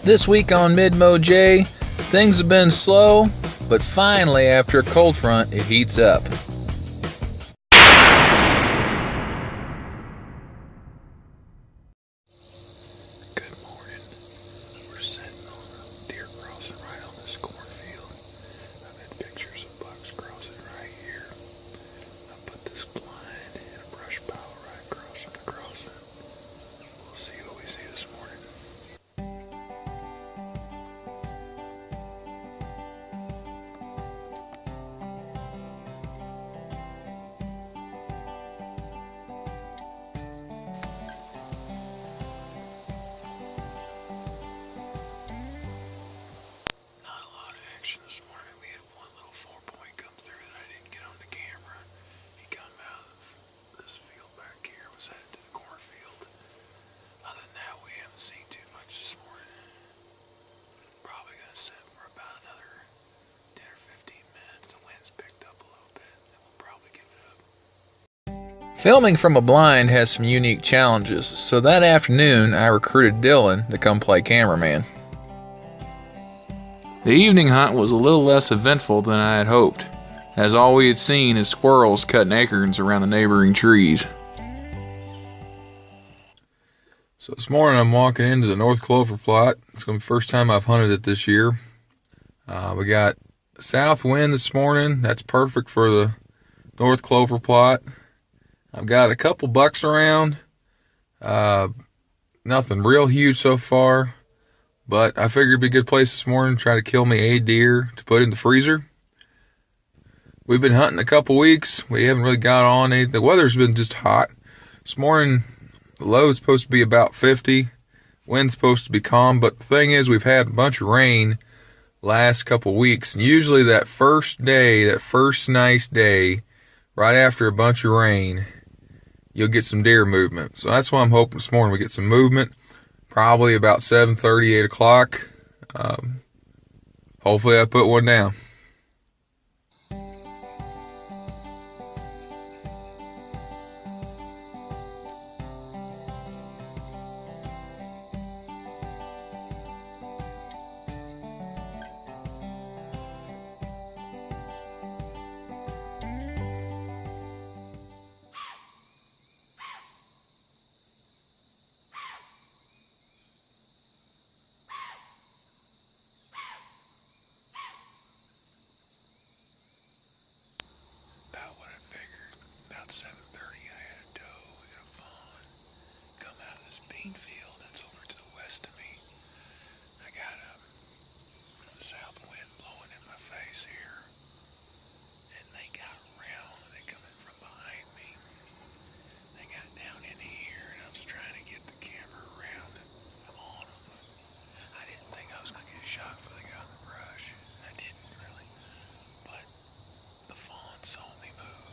This week on Mid-Mo J, things have been slow, but finally after a cold front, it heats up. Good morning. We're sitting on a deer crossing right on this cornfield. I've had pictures of bucks crossing right here. I put this blind in a brush pile right across from the crossing. We'll see what we see this morning. This morning we had one little 4-point come through that I didn't get on the camera. He come out of this field back here, was headed to the cornfield. Other than that, we haven't seen too much this morning. Probably gonna sit for about another 10 or 15 minutes. The wind's picked up a little bit, and we'll probably give it up. Filming from a blind has some unique challenges, so that afternoon I recruited Dylan to come play cameraman. The evening hunt was a little less eventful than I had hoped, as all we had seen is squirrels cutting acorns around the neighboring trees. So this morning I'm walking into the North Clover plot. It's going to be the first time I've hunted it this year. We got south wind this morning. That's perfect for the North Clover plot. I've got a couple bucks around. Nothing real huge so far. But I figured it'd be a good place this morning to try to kill me a deer to put in the freezer. We've been hunting a couple weeks. We haven't really got on anything. The weather's been just hot. This morning, the low is supposed to be about 50. Wind's supposed to be calm. But the thing is, we've had a bunch of rain last couple weeks. And usually that first day, that first nice day, right after a bunch of rain, you'll get some deer movement. So that's why I'm hoping this morning we get some movement. Probably about 7:30, 8 o'clock. Hopefully I put one down. About 7:30, I had a doe and a fawn come out of this bean field that's over to the west of me. I got a south wind blowing in my face here, and they got around. They come in from behind me. They got down in here, and I was trying to get the camera around on them. I didn't think I was going to get a shot before they got in the brush. I didn't really, but the fawn saw me move.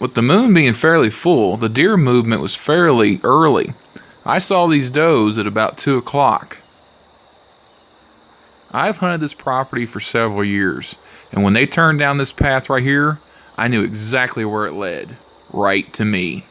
With the moon being fairly full, the deer movement was fairly early. I saw these does at about 2 o'clock. I've hunted this property for several years, and when they turned down this path right here, I knew exactly where it led. Right to me.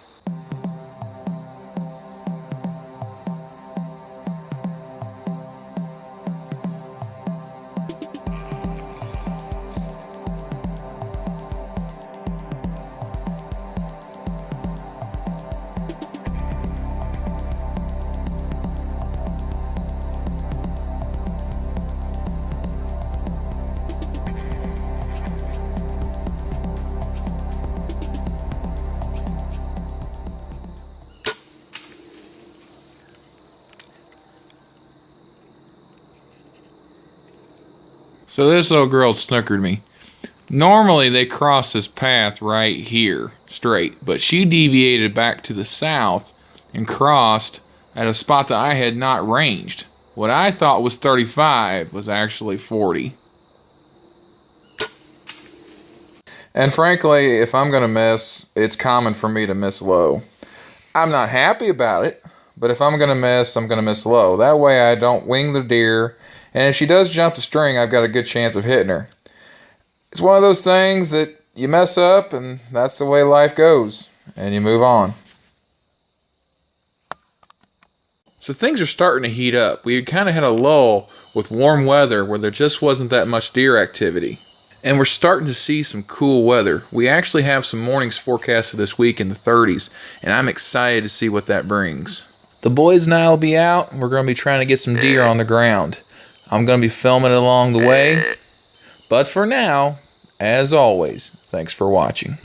So this old girl snookered me. Normally they cross this path right here, straight, but she deviated back to the south and crossed at a spot that I had not ranged. What I thought was 35 was actually 40. And frankly, if I'm going to miss, it's common for me to miss low. I'm not happy about it, but if I'm going to miss, I'm going to miss low. That way I don't wing the deer, and if she does jump the string, I've got a good chance of hitting her. It's one of those things that you mess up, and that's the way life goes, and you move on. So things are starting to heat up. We kind of had a lull with warm weather where there just wasn't that much deer activity. And we're starting to see some cool weather. We actually have some mornings forecasted this week in the 30s, and I'm excited to see what that brings. The boys and I will be out. We're going to be trying to get some deer on the ground. I'm going to be filming it along the way. But for now, as always, thanks for watching.